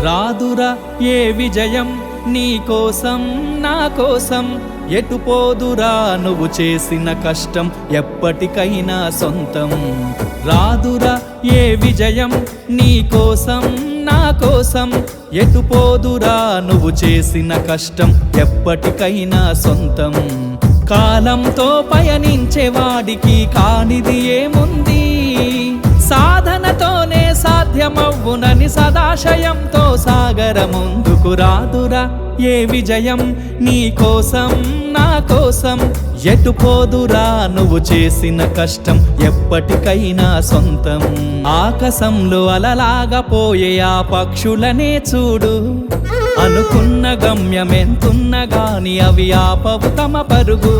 రాదురా ఏ విజయం నీ కోసం నా కోసం ఎటు పోదురా నువ్వు చేసిన కష్టం ఎప్పటికైనా సొంతం రాదురా ఏ విజయం నీ కోసం నా కోసం ఎటు పోదురా నువ్వు చేసిన కష్టం ఎప్పటికైనా సొంతం కాలంతో పయనించేవాడికి కానిది ఏముంది సాధనతోనే సాధ్యమవ్వునని సదాశయంతో సాగర ముందుకు రాదురా ఏ విజయం నీ కోసం నా కోసం ఎటు పోదురా నువ్వు చేసిన కష్టం ఎప్పటికైనా సొంతం ఆకాశంలో అలలాగా పోయే ఆ పక్షులనే చూడు అనుకున్న గమ్యమెంతున్న గాని అవి ఆపవు తమ పరుగు